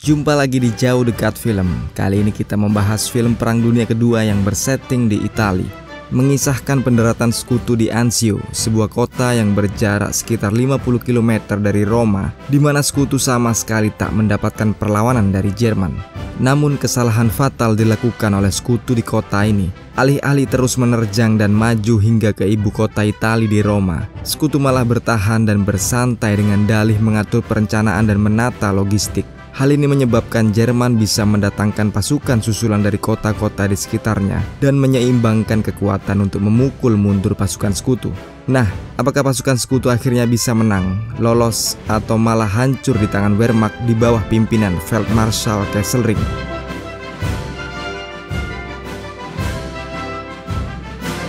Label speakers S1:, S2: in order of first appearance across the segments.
S1: Jumpa lagi di Jauh Dekat Film. Kali ini kita membahas film Perang Dunia Kedua yang bersetting di Italia, mengisahkan pendaratan sekutu di Anzio, sebuah kota yang berjarak sekitar 50 km dari Roma, di mana sekutu sama sekali tak mendapatkan perlawanan dari Jerman. Namun kesalahan fatal dilakukan oleh sekutu di kota ini. Alih-alih terus menerjang dan maju hingga ke ibu kota Italia di Roma, sekutu malah bertahan dan bersantai dengan dalih mengatur perencanaan dan menata logistik. Hal ini menyebabkan Jerman bisa mendatangkan pasukan susulan dari kota-kota di sekitarnya dan menyeimbangkan kekuatan untuk memukul mundur pasukan sekutu. Nah, apakah pasukan sekutu akhirnya bisa menang, lolos, atau malah hancur di tangan Wehrmacht di bawah pimpinan Feldmarschall Kesselring?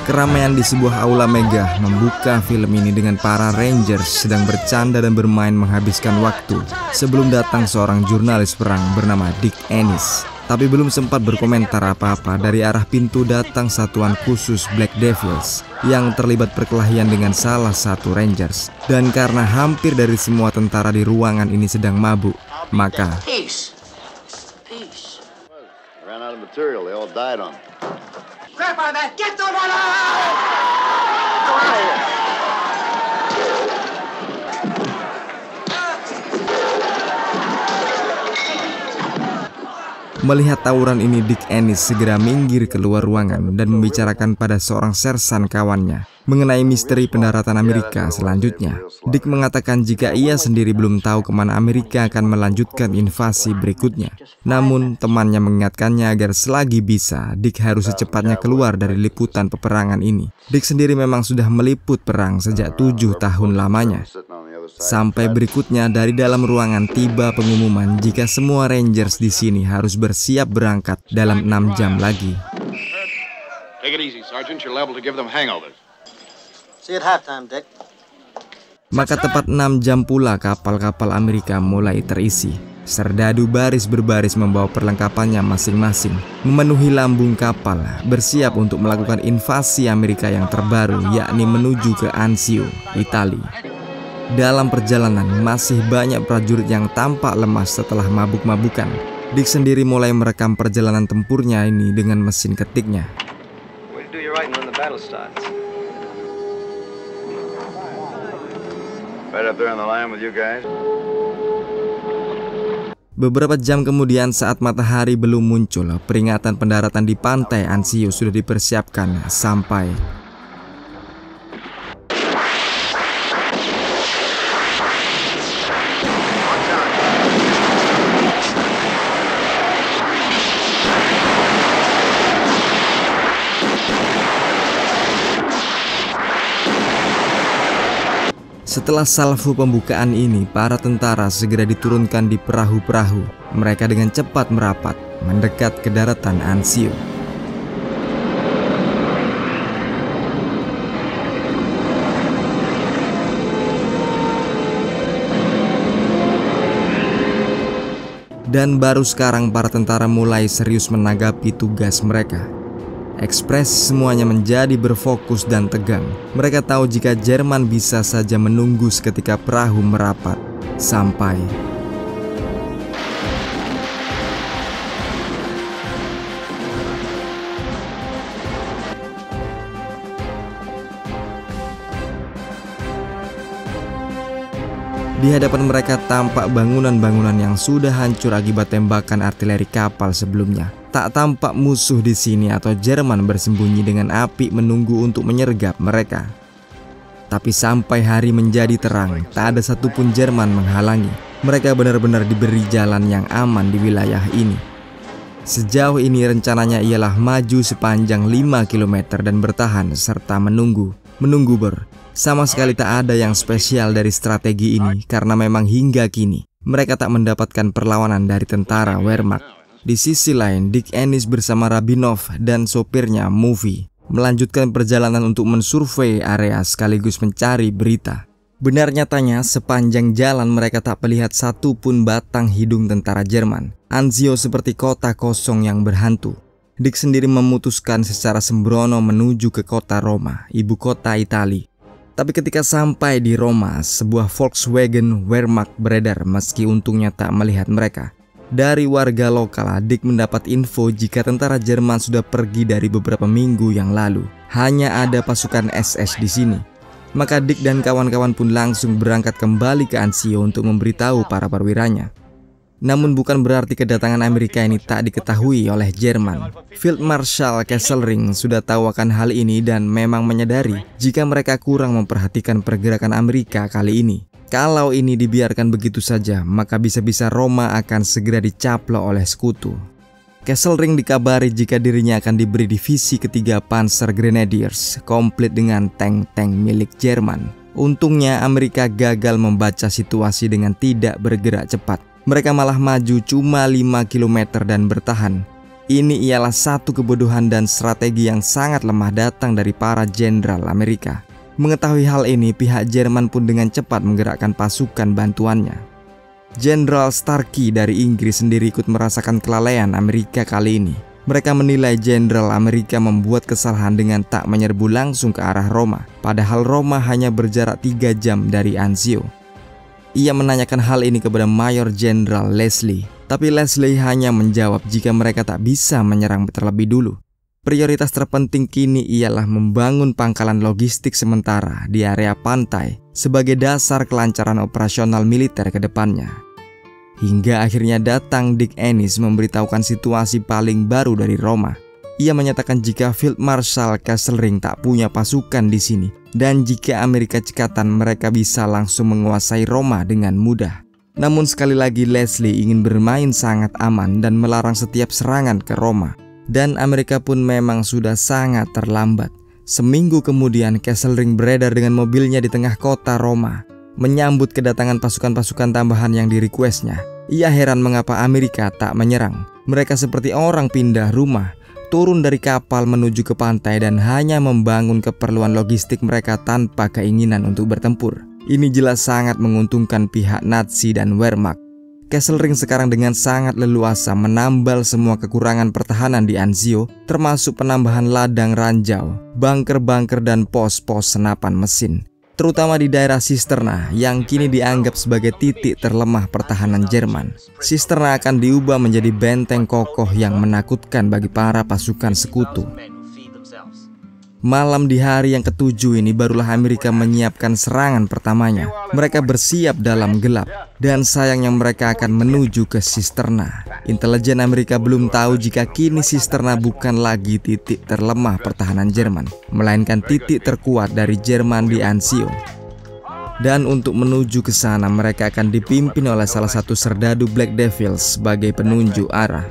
S1: Keramaian di sebuah aula megah membuka film ini dengan para Rangers sedang bercanda dan bermain menghabiskan waktu sebelum datang seorang jurnalis perang bernama Dick Ennis. Tapi belum sempat berkomentar apa-apa, dari arah pintu datang satuan khusus Black Devils yang terlibat perkelahian dengan salah satu Rangers. Dan karena hampir dari semua tentara di ruangan ini sedang mabuk, maka melihat tawuran ini, Dick Ennis segera minggir keluar ruangan dan membicarakan pada seorang sersan kawannya mengenai misteri pendaratan Amerika selanjutnya. Dick mengatakan jika ia sendiri belum tahu kemana Amerika akan melanjutkan invasi berikutnya. Namun temannya mengingatkannya agar selagi bisa, Dick harus secepatnya keluar dari liputan peperangan ini. Dick sendiri memang sudah meliput perang sejak 7 tahun lamanya. Sampai berikutnya dari dalam ruangan tiba pengumuman jika semua Rangers di sini harus bersiap berangkat dalam 6 jam lagi. Maka tepat 6 jam pula kapal-kapal Amerika mulai terisi. Serdadu baris berbaris membawa perlengkapannya masing-masing, memenuhi lambung kapal, bersiap untuk melakukan invasi Amerika yang terbaru, yakni menuju ke Anzio, Italia. Dalam perjalanan, masih banyak prajurit yang tampak lemas setelah mabuk-mabukan. Dick sendiri mulai merekam perjalanan tempurnya ini dengan mesin ketiknya. Beberapa jam kemudian, saat matahari belum muncul, peringatan pendaratan di pantai Anzio sudah dipersiapkan sampai. Setelah salvo pembukaan ini, para tentara segera diturunkan di perahu-perahu. Mereka dengan cepat merapat, mendekat ke daratan Anzio. Dan baru sekarang para tentara mulai serius menanggapi tugas mereka. Ekspres semuanya menjadi berfokus dan tegang. Mereka tahu jika Jerman bisa saja menunggu seketika perahu merapat sampai. Di hadapan mereka tampak bangunan-bangunan yang sudah hancur akibat tembakan artileri kapal sebelumnya. Tak tampak musuh di sini atau Jerman bersembunyi dengan api menunggu untuk menyergap mereka. Tapi sampai hari menjadi terang, tak ada satupun Jerman menghalangi. Mereka benar-benar diberi jalan yang aman di wilayah ini. Sejauh ini rencananya ialah maju sepanjang 5 km dan bertahan serta menunggu. Sama sekali tak ada yang spesial dari strategi ini karena memang hingga kini mereka tak mendapatkan perlawanan dari tentara Wehrmacht. Di sisi lain, Dick Ennis bersama Rabinov dan sopirnya Movie melanjutkan perjalanan untuk mensurvei area sekaligus mencari berita. Benar nyatanya, sepanjang jalan mereka tak melihat satupun batang hidung tentara Jerman. Anzio seperti kota kosong yang berhantu. Dick sendiri memutuskan secara sembrono menuju ke kota Roma, ibu kota Italia. Tapi ketika sampai di Roma, sebuah Volkswagen Wehrmacht beredar meski untungnya tak melihat mereka. Dari warga lokal, Dick mendapat info jika tentara Jerman sudah pergi dari beberapa minggu yang lalu. Hanya ada pasukan SS di sini. Maka Dick dan kawan-kawan pun langsung berangkat kembali ke Anzio untuk memberitahu para perwiranya. Namun bukan berarti kedatangan Amerika ini tak diketahui oleh Jerman. Field Marshal Kesselring sudah tahu akan hal ini dan memang menyadari jika mereka kurang memperhatikan pergerakan Amerika kali ini. Kalau ini dibiarkan begitu saja, maka bisa-bisa Roma akan segera dicaplok oleh sekutu. Kesselring dikabari jika dirinya akan diberi divisi ketiga Panzer Grenadiers, komplit dengan tank-tank milik Jerman. Untungnya Amerika gagal membaca situasi dengan tidak bergerak cepat. Mereka malah maju cuma 5 km dan bertahan. Ini ialah satu kebodohan dan strategi yang sangat lemah datang dari para jenderal Amerika. Mengetahui hal ini, pihak Jerman pun dengan cepat menggerakkan pasukan bantuannya. Jenderal Starkey dari Inggris sendiri ikut merasakan kelalaian Amerika kali ini. Mereka menilai jenderal Amerika membuat kesalahan dengan tak menyerbu langsung ke arah Roma, padahal Roma hanya berjarak 3 jam dari Anzio. Ia menanyakan hal ini kepada Mayor Jenderal Leslie, tapi Leslie hanya menjawab jika mereka tak bisa menyerang terlebih dulu. Prioritas terpenting kini ialah membangun pangkalan logistik sementara di area pantai sebagai dasar kelancaran operasional militer ke depannya. Hingga akhirnya datang Dick Ennis memberitahukan situasi paling baru dari Roma. Ia menyatakan jika Field Marshal Kesselring tak punya pasukan di sini dan jika Amerika cekatan mereka bisa langsung menguasai Roma dengan mudah. Namun sekali lagi Leslie ingin bermain sangat aman dan melarang setiap serangan ke Roma. Dan Amerika pun memang sudah sangat terlambat. Seminggu kemudian Kesselring beredar dengan mobilnya di tengah kota Roma, menyambut kedatangan pasukan-pasukan tambahan yang di-requestnya. Ia heran mengapa Amerika tak menyerang. Mereka seperti orang pindah rumah, turun dari kapal menuju ke pantai dan hanya membangun keperluan logistik mereka tanpa keinginan untuk bertempur. Ini jelas sangat menguntungkan pihak Nazi dan Wehrmacht. Kesselring sekarang dengan sangat leluasa menambal semua kekurangan pertahanan di Anzio, termasuk penambahan ladang ranjau, bunker-bunker dan pos-pos senapan mesin, terutama di daerah Sisterna yang kini dianggap sebagai titik terlemah pertahanan Jerman. Sisterna akan diubah menjadi benteng kokoh yang menakutkan bagi para pasukan sekutu. Malam di hari yang ke-7 ini barulah Amerika menyiapkan serangan pertamanya. Mereka bersiap dalam gelap dan sayangnya mereka akan menuju ke Sisterna. Intelijen Amerika belum tahu jika kini Sisterna bukan lagi titik terlemah pertahanan Jerman, melainkan titik terkuat dari Jerman di Anzio. Dan untuk menuju ke sana mereka akan dipimpin oleh salah satu serdadu Black Devils sebagai penunjuk arah.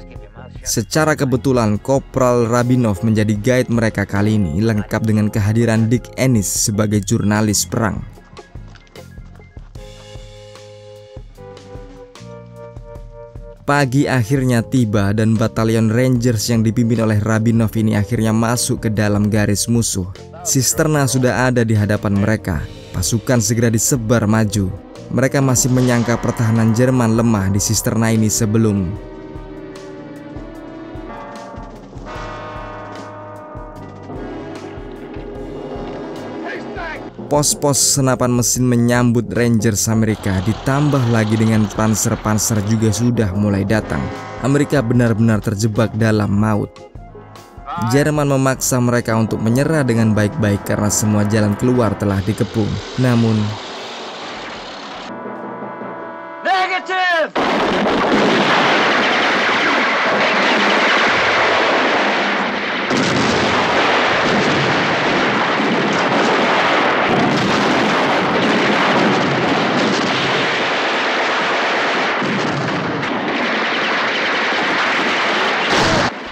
S1: Secara kebetulan Kopral Rabinov menjadi guide mereka kali ini, lengkap dengan kehadiran Dick Ennis sebagai jurnalis perang. Pagi akhirnya tiba dan batalion Rangers yang dipimpin oleh Rabinov ini akhirnya masuk ke dalam garis musuh. Sisterna sudah ada di hadapan mereka. Pasukan segera disebar maju. Mereka masih menyangka pertahanan Jerman lemah di Sisterna ini sebelum pos-pos senapan mesin menyambut Rangers Amerika, ditambah lagi dengan panser-panser juga sudah mulai datang. Amerika benar-benar terjebak dalam maut. Jerman memaksa mereka untuk menyerah dengan baik-baik karena semua jalan keluar telah dikepung. Namun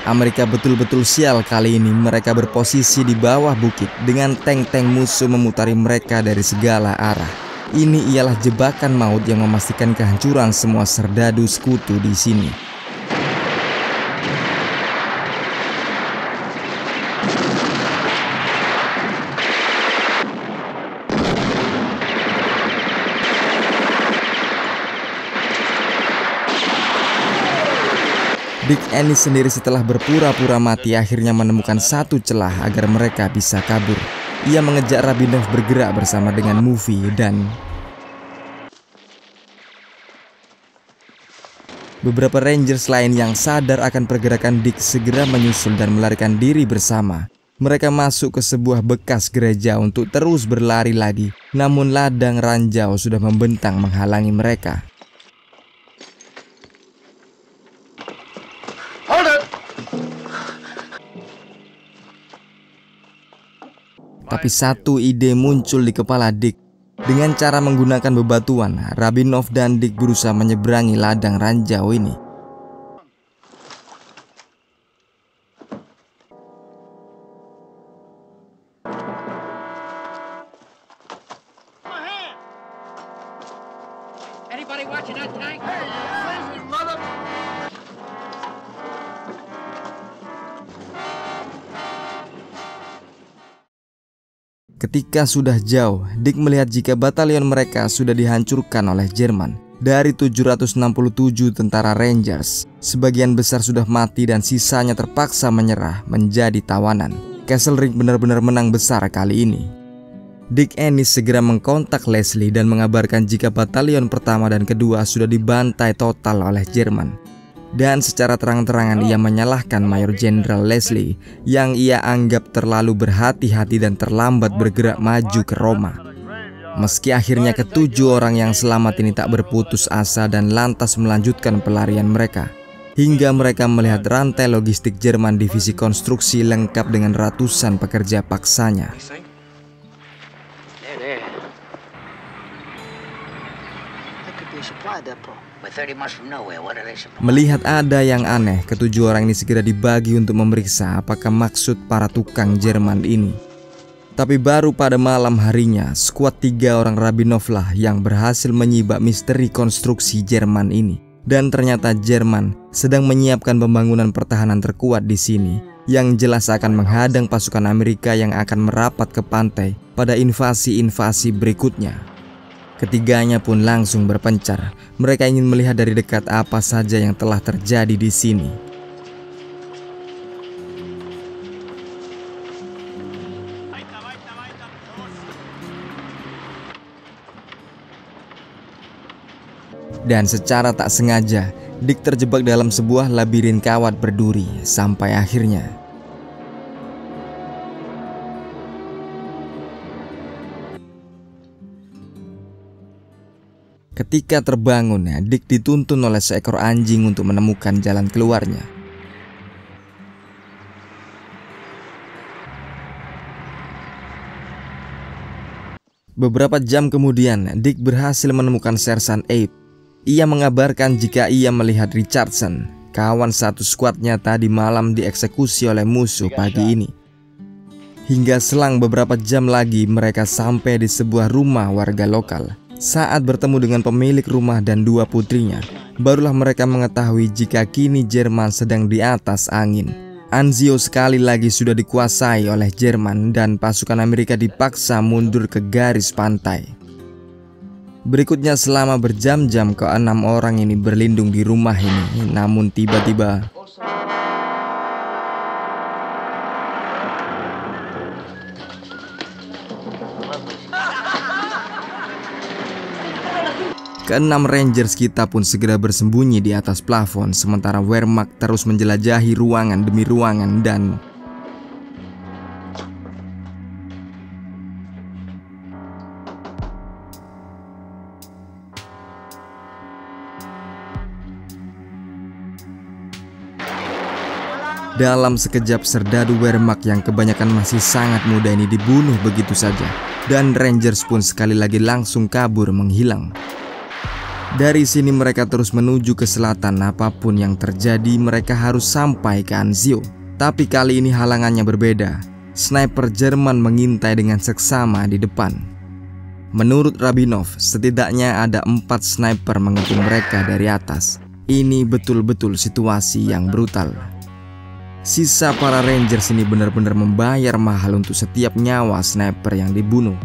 S1: Amerika betul-betul sial kali ini. Mereka berposisi di bawah bukit dengan tank-tank musuh memutari mereka dari segala arah. Ini ialah jebakan maut yang memastikan kehancuran semua serdadu sekutu di sini. Dick Ennis sendiri setelah berpura-pura mati akhirnya menemukan satu celah agar mereka bisa kabur. Ia mengejak Rabinov bergerak bersama dengan Movie Beberapa Rangers lain yang sadar akan pergerakan Dick segera menyusul dan melarikan diri bersama. Mereka masuk ke sebuah bekas gereja untuk terus berlari lagi, namun ladang ranjau sudah membentang menghalangi mereka. Tapi satu ide muncul di kepala Dick. Dengan cara menggunakan bebatuan, Rabinov dan Dick berusaha menyeberangi ladang ranjau ini. Ketika sudah jauh, Dick melihat jika batalion mereka sudah dihancurkan oleh Jerman. Dari 767 tentara Rangers, sebagian besar sudah mati dan sisanya terpaksa menyerah menjadi tawanan. Kesselring benar-benar menang besar kali ini. Dick Ennis segera mengkontak Leslie dan mengabarkan jika batalion pertama dan kedua sudah dibantai total oleh Jerman. Dan secara terang-terangan ia menyalahkan Mayor Jenderal Leslie yang ia anggap terlalu berhati-hati dan terlambat bergerak maju ke Roma. Meski akhirnya ketujuh orang yang selamat ini tak berputus asa dan lantas melanjutkan pelarian mereka, hingga mereka melihat rantai logistik Jerman divisi konstruksi lengkap dengan ratusan pekerja paksanya. Melihat ada yang aneh, ketujuh orang ini segera dibagi untuk memeriksa apakah maksud para tukang Jerman ini. Tapi baru pada malam harinya, skuad 3 orang Rabinov lah yang berhasil menyibak misteri konstruksi Jerman ini. Dan ternyata Jerman sedang menyiapkan pembangunan pertahanan terkuat di sini, yang jelas akan menghadang pasukan Amerika yang akan merapat ke pantai pada invasi-invasi berikutnya. Ketiganya pun langsung berpencar. Mereka ingin melihat dari dekat apa saja yang telah terjadi di sini. Dan secara tak sengaja, Dick terjebak dalam sebuah labirin kawat berduri sampai akhirnya ketika terbangun, Dick dituntun oleh seekor anjing untuk menemukan jalan keluarnya. Beberapa jam kemudian, Dick berhasil menemukan Sersan Abe. Ia mengabarkan jika ia melihat Richardson, kawan satu skuadnya tadi malam dieksekusi oleh musuh pagi ini. Hingga selang beberapa jam lagi mereka sampai di sebuah rumah warga lokal. Saat bertemu dengan pemilik rumah dan 2 putrinya, barulah mereka mengetahui jika kini Jerman sedang di atas angin. Anzio sekali lagi sudah dikuasai oleh Jerman dan pasukan Amerika dipaksa mundur ke garis pantai. Berikutnya selama berjam-jam ke-6 orang ini berlindung di rumah ini, namun tiba-tiba ke-6 Rangers kita pun segera bersembunyi di atas plafon, sementara Wehrmacht terus menjelajahi ruangan demi ruangan dan dalam sekejap serdadu Wehrmacht yang kebanyakan masih sangat muda ini dibunuh begitu saja, dan Rangers pun sekali lagi langsung kabur menghilang. Dari sini mereka terus menuju ke selatan. Apapun yang terjadi mereka harus sampai ke Anzio. Tapi kali ini halangannya berbeda. Sniper Jerman mengintai dengan seksama di depan. Menurut Rabinov, setidaknya ada 4 sniper mengepung mereka dari atas. Ini betul-betul situasi yang brutal. Sisa para Rangers ini benar-benar membayar mahal untuk setiap nyawa sniper yang dibunuh.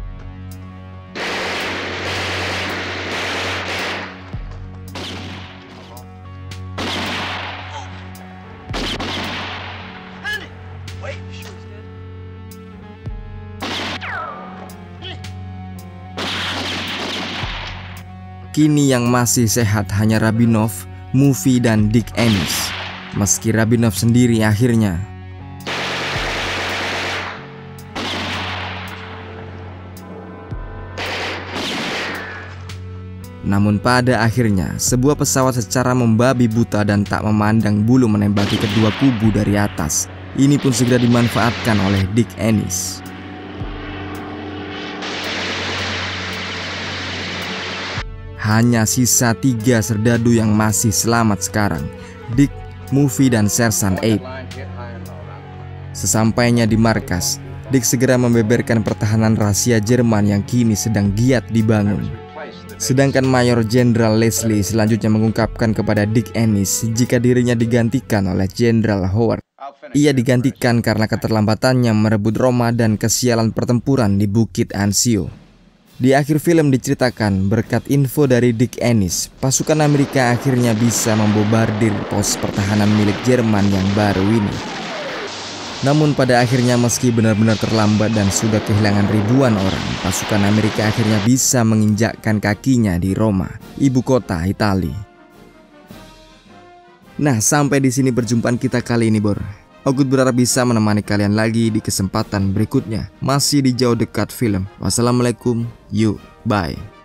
S1: Kini yang masih sehat hanya Rabinov, Movie dan Dick Ennis. Meski Rabinov sendiri akhirnya namun pada akhirnya sebuah pesawat secara membabi buta dan tak memandang bulu menembaki kedua kubu dari atas. Ini pun segera dimanfaatkan oleh Dick Ennis. Hanya sisa 3 serdadu yang masih selamat sekarang, Dick, Movie, dan Sersan Abe. Sesampainya di markas, Dick segera membeberkan pertahanan rahasia Jerman yang kini sedang giat dibangun. Sedangkan Mayor Jenderal Leslie selanjutnya mengungkapkan kepada Dick Ennis jika dirinya digantikan oleh Jenderal Howard. Ia digantikan karena keterlambatannya merebut Roma dan kesialan pertempuran di Bukit Anzio. Di akhir film diceritakan berkat info dari Dick Ennis, pasukan Amerika akhirnya bisa membobardir pos pertahanan milik Jerman yang baru ini. Namun pada akhirnya meski benar-benar terlambat dan sudah kehilangan ribuan orang, pasukan Amerika akhirnya bisa menginjakkan kakinya di Roma, ibu kota Italia. Nah, sampai di sini perjumpaan kita kali ini, Bor. Ogut berharap bisa menemani kalian lagi di kesempatan berikutnya, masih di Jauh Dekat Film. Wassalamualaikum, bye.